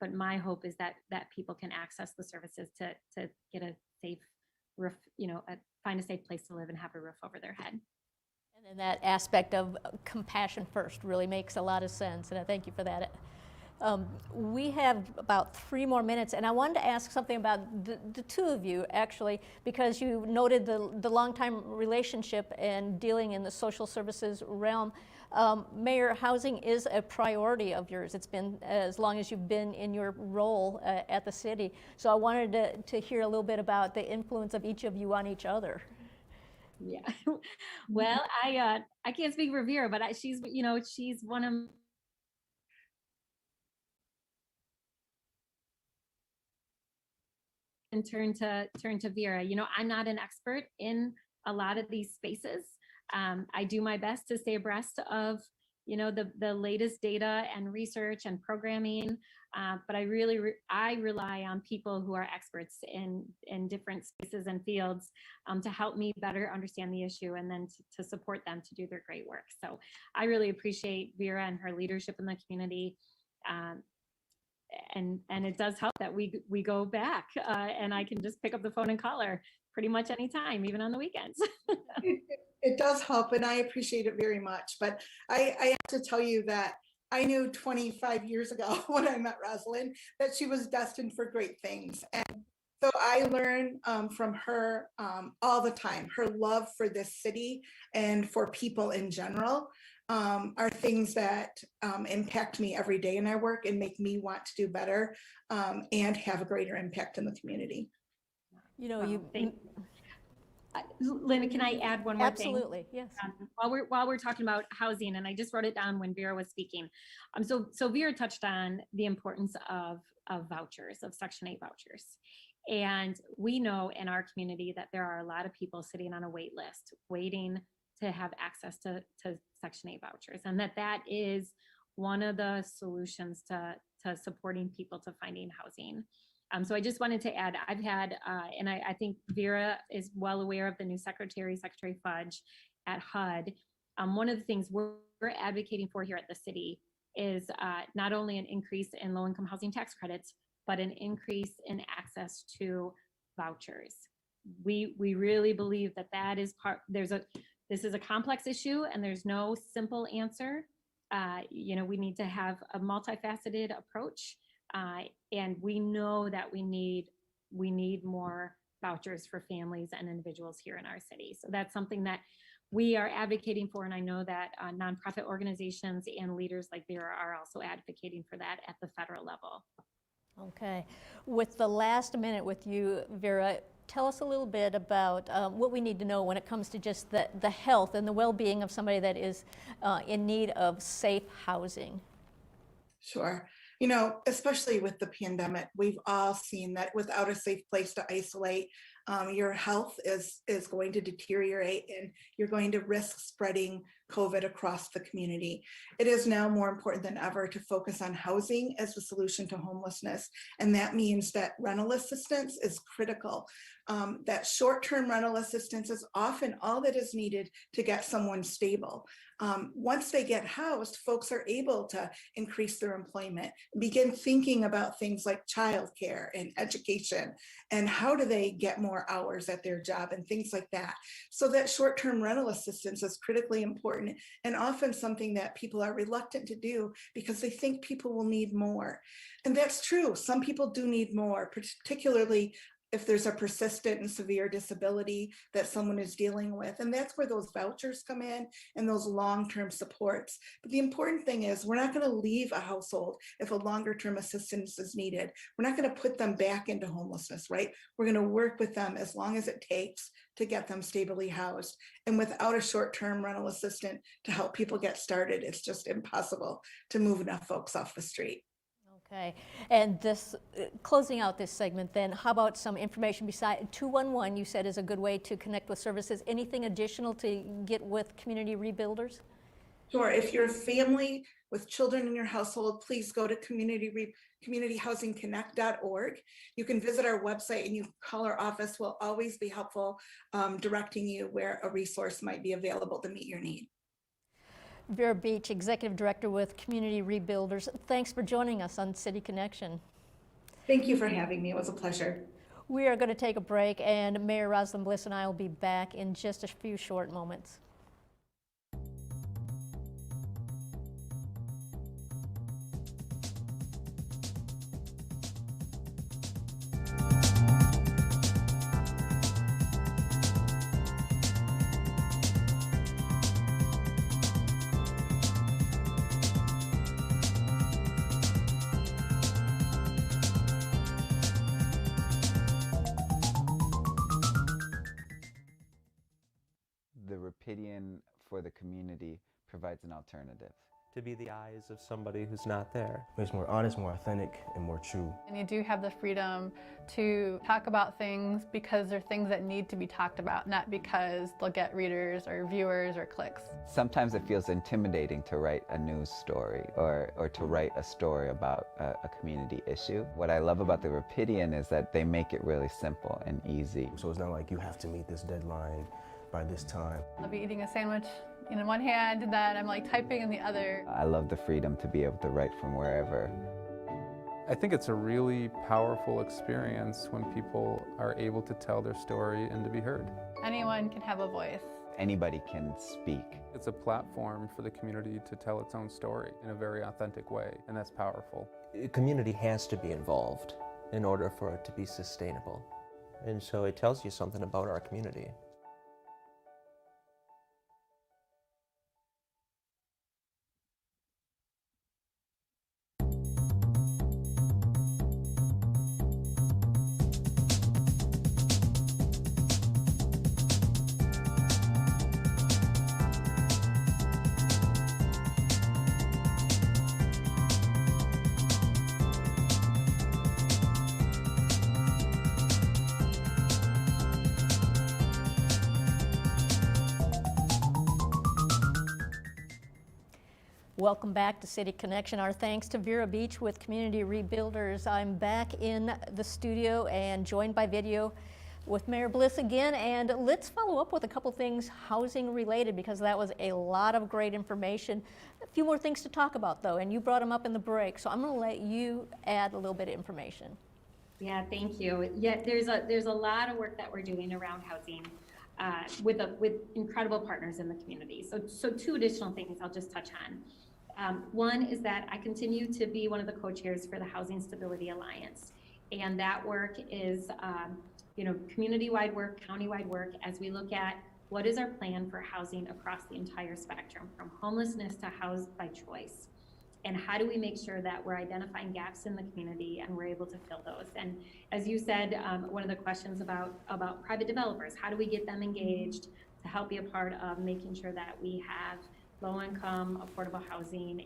But my hope is that people can access the services to get a safe roof, find a safe place to live and have a roof over their head. And then that aspect of compassion first really makes a lot of sense, and I thank you for that. We have about 3 more minutes, and I wanted to ask something about the two of you, actually, because you noted the long-time relationship and dealing in the social services realm. Mayor, housing is a priority of yours. It's been as long as you've been in your role at the city. So I wanted to hear a little bit about the influence of each of you on each other. Yeah, well, I can't speak for Vera, but she's one of and turn to Vera. You know, I'm not an expert in a lot of these spaces. I do my best to stay abreast of, you know, the latest data and research and programming, but I really I rely on people who are experts in different spaces and fields to help me better understand the issue and then to support them to do their great work. So I really appreciate Vera and her leadership in the community. And it does help that we go back and I can just pick up the phone and call her pretty much anytime, even on the weekends. It does help, and I appreciate it very much. But I have to tell you that I knew 25 years ago when I met Rosalynn that she was destined for great things. And so I learn from her all the time. Her love for this city and for people in general are things that impact me every day in our work and make me want to do better and have a greater impact in the community. You know, Linda, can I add one more thing? absolutely, yes. While we're talking about housing, and I just wrote it down when Vera was speaking. So Vera touched on the importance of vouchers, of Section 8 vouchers. And we know in our community that there are a lot of people sitting on a wait list, waiting to have access to Section 8 vouchers. And that is one of the solutions to supporting people to finding housing. So I just wanted to add, I've had, and I think Vera is well aware of the new Secretary Fudge at HUD. One of the things we're advocating for here at the city is not only an increase in low-income housing tax credits, but an increase in access to vouchers. We really believe that is part, this is a complex issue and there's no simple answer. You know, we need to have a multifaceted approach. And we know that we need more vouchers for families and individuals here in our city. So that's something that we are advocating for. And I know that nonprofit organizations and leaders like Vera are also advocating for that at the federal level. Okay. With the last minute with you, Vera, tell us a little bit about what we need to know when it comes to just the health and the well-being of somebody that is in need of safe housing. Sure. You know, especially with the pandemic, we've all seen that without a safe place to isolate, your health is going to deteriorate and you're going to risk spreading COVID across the community. It is now more important than ever to focus on housing as the solution to homelessness. And that means that rental assistance is critical. That short-term rental assistance is often all that is needed to get someone stable. Once they get housed, folks are able to increase their employment, begin thinking about things like childcare and education, and how do they get more hours at their job and things like that. So that short-term rental assistance is critically important and often something that people are reluctant to do because they think people will need more. And that's true. Some people do need more, particularly if there's a persistent and severe disability that someone is dealing with. And that's where those vouchers come in and those long-term supports. But the important thing is we're not going to leave a household if a longer-term assistance is needed. We're not going to put them back into homelessness, right? We're going to work with them as long as it takes to get them stably housed. And without a short-term rental assistant to help people get started, it's just impossible to move enough folks off the street. Okay, and this closing out this segment then, how about some information beside 211 you said is a good way to connect with services. Anything additional to get with community rebuilders? Sure, if you're a family with children in your household, please go to communityhousingconnect.org. You can visit our website and you call our office. We'll always be helpful directing you where a resource might be available to meet your need. Vera Beech, Executive Director with Community Rebuilders, thanks for joining us on City Connection. Thank you for having me. It was a pleasure. We are going to take a break, and Mayor Rosalynn Bliss and I will be back in just a few short moments. The Rapidian for the community provides an alternative. to be the eyes of somebody who's not there. It's more honest, more authentic, and more true. And you do have the freedom to talk about things because they're things that need to be talked about, not because they'll get readers or viewers or clicks. Sometimes it feels intimidating to write a news story or to write a story about a community issue. What I love about the Rapidian is that they make it really simple and easy. So it's not like you have to meet this deadline by this time. I'll be eating a sandwich in one hand and then I'm like typing in the other. I love the freedom to be able to write from wherever. I think it's a really powerful experience when people are able to tell their story and to be heard. Anyone can have a voice. Anybody can speak. It's a platform for the community to tell its own story in a very authentic way, and that's powerful. The community has to be involved in order for it to be sustainable. And so it tells you something about our community. Welcome back to City Connection. Our thanks to Vera Beech with Community Rebuilders. I'm back in the studio and joined by video with Mayor Bliss again, and let's follow up with a couple things housing related because that was a lot of great information. A few more things to talk about though, and you brought them up in the break, so I'm going to let you add a little bit of information. Yeah, thank you. Yeah, there's a lot of work that we're doing around housing with incredible partners in the community. So two additional things I'll just touch on. One is that I continue to be one of the co-chairs for the Housing Stability Alliance, and that work is community-wide work, county-wide work, as we look at what is our plan for housing across the entire spectrum, from homelessness to housed by choice, and how do we make sure that we're identifying gaps in the community and we're able to fill those. And as you said, one of the questions about private developers, how do we get them engaged to help be a part of making sure that we have low-income, affordable housing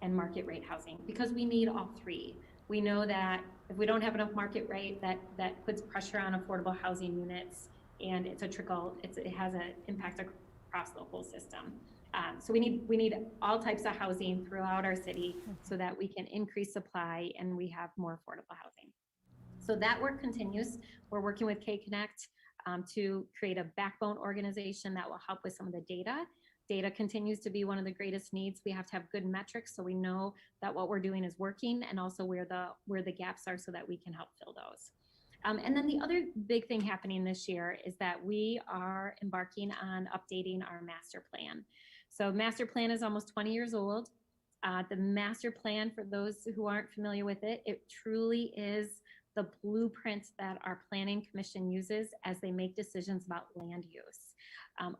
and market rate housing, because we need all three. We know that if we don't have enough market rate, that puts pressure on affordable housing units, and it's a trickle. It has an impact across the whole system. So we need all types of housing throughout our city so that we can increase supply and we have more affordable housing. So that work continues. We're working with K-Connect to create a backbone organization that will help with some of the data. Data continues to be one of the greatest needs. We have to have good metrics so we know that what we're doing is working, and also where the gaps are so that we can help fill those. And then the other big thing happening this year is that we are embarking on updating our master plan. So master plan is almost 20 years old. The master plan, for those who aren't familiar with it, it truly is the blueprint that our planning commission uses as they make decisions about land use.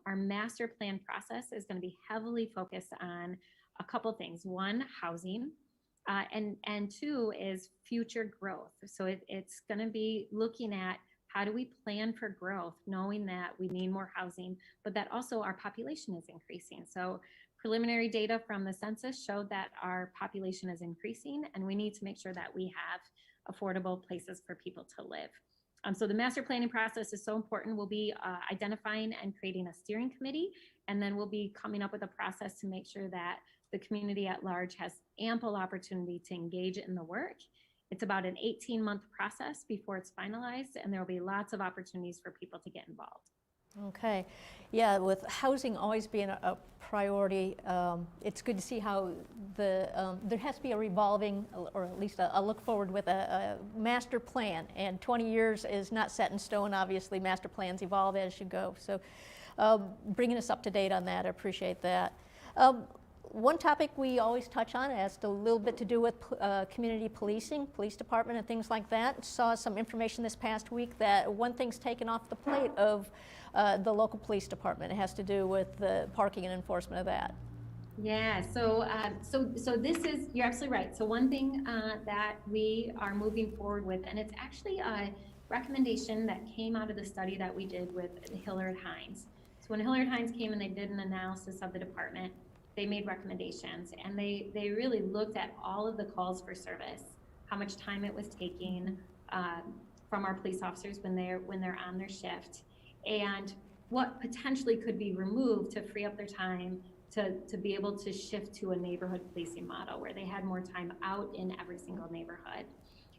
Our master plan process is going to be heavily focused on a couple things. One, housing, and two is future growth. So it's going to be looking at how do we plan for growth, knowing that we need more housing, but that also our population is increasing. So preliminary data from the census showed that our population is increasing, and we need to make sure that we have affordable places for people to live. So the master planning process is so important. We'll be identifying and creating a steering committee, and then we'll be coming up with a process to make sure that the community at large has ample opportunity to engage in the work. It's about an 18-month process before it's finalized, and there will be lots of opportunities for people to get involved. Okay, yeah, with housing always being a priority, it's good to see how there has to be a revolving, or at least a look forward with a master plan, and 20 years is not set in stone. Obviously, master plans evolve as you go, so bringing us up to date on that, I appreciate that. One topic we always touch on has a little bit to do with community policing, police department and things like that. Saw some information this past week that one thing's taken off the plate of the local police department. It has to do with the parking and enforcement of that. Yeah, so this is, you're absolutely right. So one thing that we are moving forward with, and it's actually a recommendation that came out of the study that we did with Hillard Hines. So when Hillard Hines came and they did an analysis of the department, they made recommendations, and they really looked at all of the calls for service, how much time it was taking from our police officers when they're on their shift, and what potentially could be removed to free up their time to be able to shift to a neighborhood policing model where they had more time out in every single neighborhood.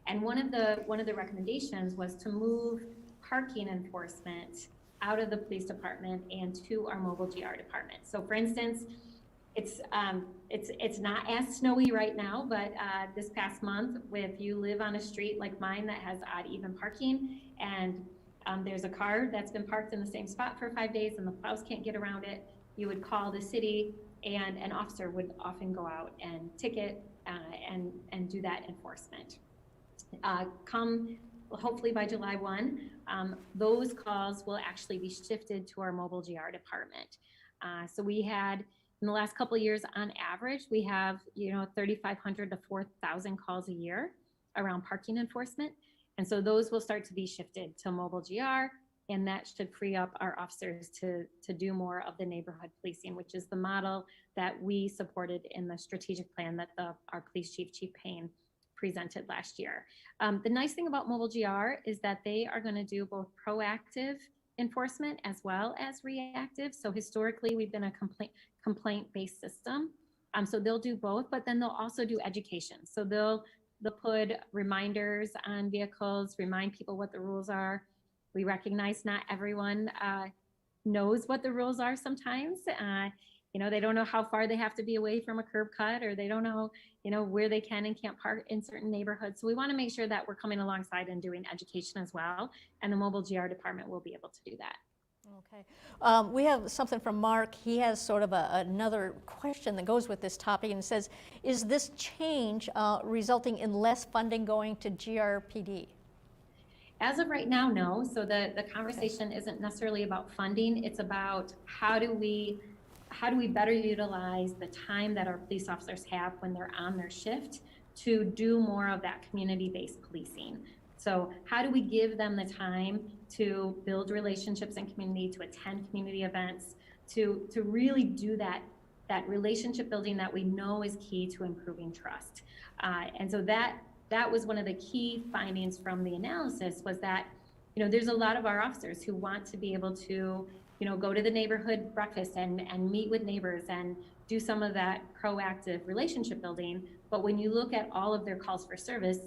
And one of the recommendations was to move parking enforcement out of the police department and to our mobile GR department. So for instance, it's not as snowy right now, but this past month, if you live on a street like mine that has odd even parking, and there's a car that's been parked in the same spot for 5 days and the plows can't get around it, you would call the city, and an officer would often go out and ticket and do that enforcement. Hopefully by July 1, those calls will actually be shifted to our mobile GR department. So we had, in the last couple of years, on average, we have 3,500 to 4,000 calls a year around parking enforcement. And so those will start to be shifted to mobile GR, and that should free up our officers to do more of the neighborhood policing, which is the model that we supported in the strategic plan that our police chief, Chief Payne, presented last year. The nice thing about mobile GR is that they are going to do both proactive enforcement as well as reactive. So historically, we've been a complaint-based system. So they'll do both, but then they'll also do education. So they'll put reminders on vehicles, remind people what the rules are. We recognize not everyone knows what the rules are sometimes. They don't know how far they have to be away from a curb cut, or they don't know, where they can and can't park in certain neighborhoods. So we want to make sure that we're coming alongside and doing education as well. And the mobile GR department will be able to do that. Okay. We have something from Mark. He has sort of another question that goes with this topic, and says, is this change resulting in less funding going to GRPD? As of right now, no. So the conversation isn't necessarily about funding. It's about how do we better utilize the time that our police officers have when they're on their shift to do more of that community-based policing. So how do we give them the time to build relationships in community, to attend community events, to really do that relationship building that we know is key to improving trust. And so that was one of the key findings from the analysis, was that, there's a lot of our officers who want to be able to, go to the neighborhood breakfast and meet with neighbors and do some of that proactive relationship building. But when you look at all of their calls for service,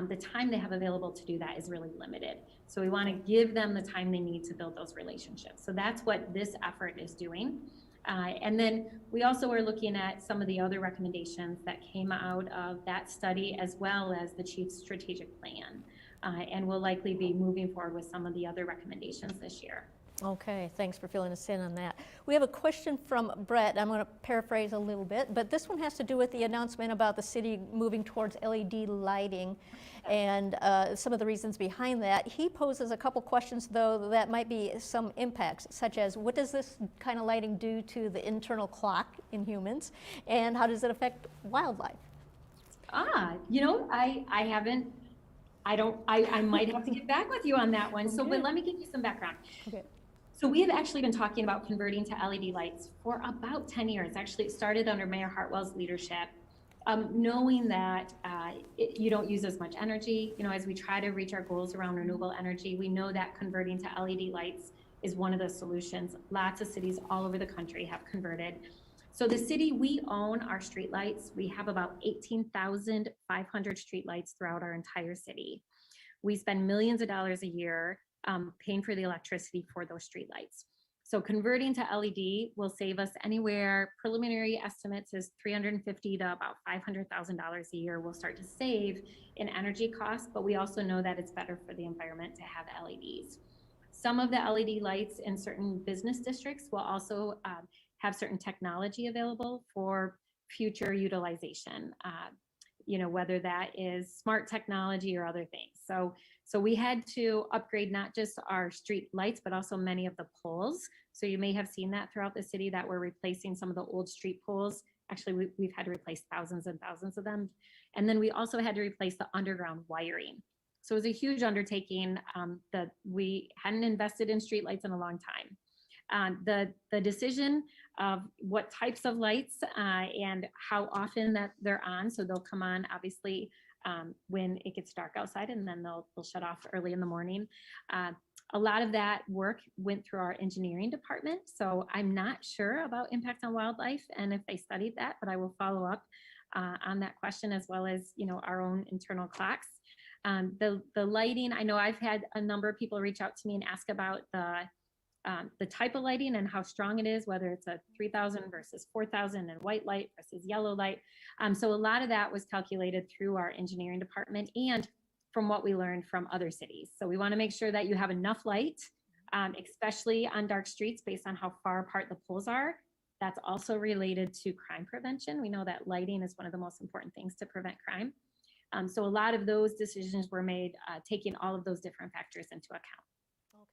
the time they have available to do that is really limited. So we want to give them the time they need to build those relationships. So that's what this effort is doing. And then we also are looking at some of the other recommendations that came out of that study, as well as the chief's strategic plan. And we'll likely be moving forward with some of the other recommendations this year. Okay, thanks for filling us in on that. We have a question from Brett. I'm going to paraphrase a little bit, but this one has to do with the announcement about the city moving towards LED lighting and some of the reasons behind that. He poses a couple questions, though, that might be some impacts, such as what does this kind of lighting do to the internal clock in humans, and how does it affect wildlife? I might have to get back with you on that one. Okay. So, but let me give you some background. Okay. So we have actually been talking about converting to LED lights for about 10 years. Actually, it started under Mayor Hartwell's leadership, knowing that you don't use as much energy. As we try to reach our goals around renewable energy, we know that converting to LED lights is one of the solutions. Lots of cities all over the country have converted. So the city, we own our streetlights. We have about 18,500 streetlights throughout our entire city. We spend millions of dollars a year paying for the electricity for those streetlights. So converting to LED will save us anywhere, preliminary estimates is $350,000 to about $500,000 a year. We'll start to save in energy costs, but we also know that it's better for the environment to have LEDs. Some of the LED lights in certain business districts will also have certain technology available for future utilization, whether that is smart technology or other things. So we had to upgrade not just our street lights, but also many of the poles. So you may have seen that throughout the city, that we're replacing some of the old street poles. Actually, we've had to replace thousands and thousands of them. And then we also had to replace the underground wiring. So it was a huge undertaking that we hadn't invested in streetlights in a long time. The decision of what types of lights and how often that they're on, so they'll come on obviously when it gets dark outside, and then they'll shut off early in the morning. A lot of that work went through our engineering department, so I'm not sure about impact on wildlife and if they studied that, but I will follow up on that question, as well as, you know, our own internal clocks. The lighting, I know I've had a number of people reach out to me and ask about the type of lighting and how strong it is, whether it's a 3,000 versus 4,000 and white light versus yellow light. So a lot of that was calculated through our engineering department and from what we learned from other cities. So we want to make sure that you have enough light, especially on dark streets based on how far apart the poles are. That's also related to crime prevention. We know that lighting is one of the most important things to prevent crime. So a lot of those decisions were made taking all of those different factors into account.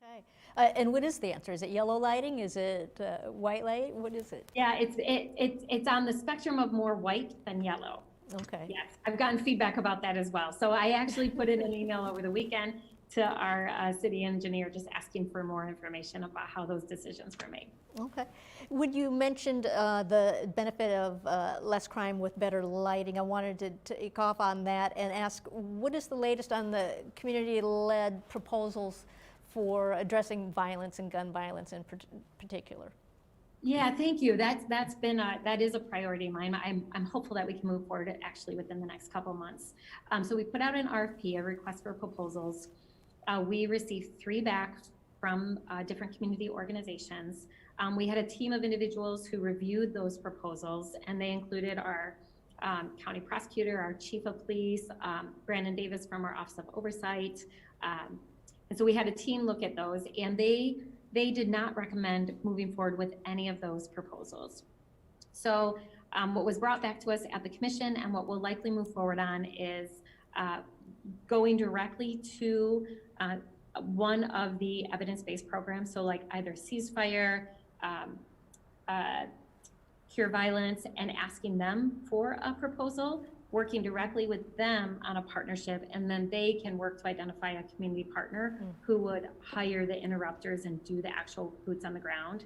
Okay. And what is the answer? Is it yellow lighting? Is it white light? What is it? Yeah, it's on the spectrum of more white than yellow. Okay. Yes, I've gotten feedback about that as well. So I actually put in an email over the weekend to our city engineer, just asking for more information about how those decisions were made. Okay. When you mentioned the benefit of less crime with better lighting, I wanted to take off on that and ask, what is the latest on the community-led proposals for addressing violence and gun violence in particular? Yeah, thank you. That's been that is a priority of mine. I'm hopeful that we can move forward actually within the next couple months. So we put out an RFP, a request for proposals. We received 3 back from different community organizations. We had a team of individuals who reviewed those proposals, and they included our county prosecutor, our chief of police, Brandon Davis from our Office of Oversight. And so we had a team look at those, and they did not recommend moving forward with any of those proposals. So what was brought back to us at the commission and what we'll likely move forward on is going directly to one of the evidence-based programs. So like either ceasefire, cure violence, and asking them for a proposal, working directly with them on a partnership, and then they can work to identify a community partner who would hire the interrupters and do the actual boots on the ground.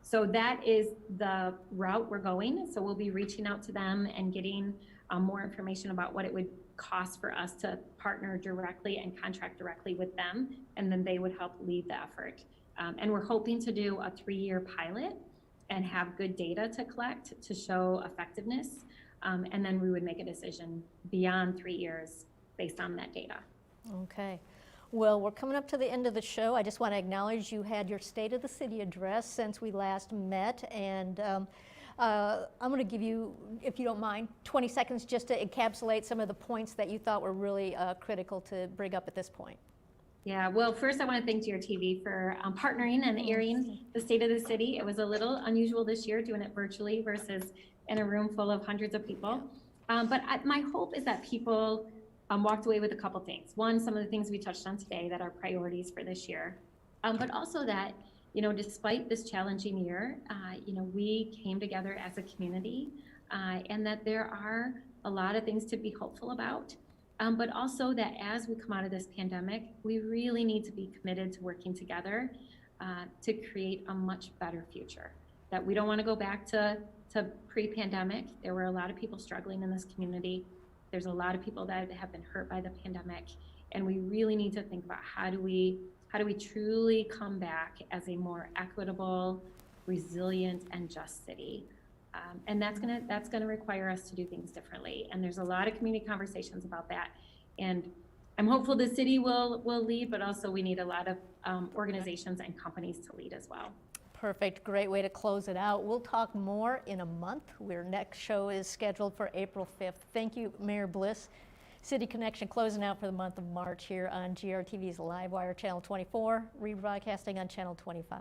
So that is the route we're going. So we'll be reaching out to them and getting more information about what it would cost for us to partner directly and contract directly with them, and then they would help lead the effort. And we're hoping to do a 3-year pilot and have good data to collect to show effectiveness. And then we would make a decision beyond 3 years based on that data. Okay. Well, we're coming up to the end of the show. I just want to acknowledge you had your State of the City address since we last met, and I'm going to give you, if you don't mind, 20 seconds just to encapsulate some of the points that you thought were really critical to bring up at this point. Yeah, well, first I want to thank GRTV for partnering and airing the State of the City. It was a little unusual this year doing it virtually versus in a room full of hundreds of people. But my hope is that people walked away with a couple things. One, some of the things we touched on today that are priorities for this year, but also that, you know, despite this challenging year, you know, we came together as a community, and that there are a lot of things to be hopeful about. But also that as we come out of this pandemic, we really need to be committed to working together to create a much better future. That we don't want to go back to pre-pandemic. There were a lot of people struggling in this community. There's a lot of people that have been hurt by the pandemic, and we really need to think about how do we truly come back as a more equitable, resilient, and just city. And that's gonna require us to do things differently. And there's a lot of community conversations about that. And I'm hopeful the city will lead, but also we need a lot of organizations and companies to lead as well. Perfect, great way to close it out. We'll talk more in a month. Our next show is scheduled for April 5th. Thank you, Mayor Bliss. City Connection closing out for the month of March here on GRTV's Livewire Channel 24, rebroadcasting on Channel 25.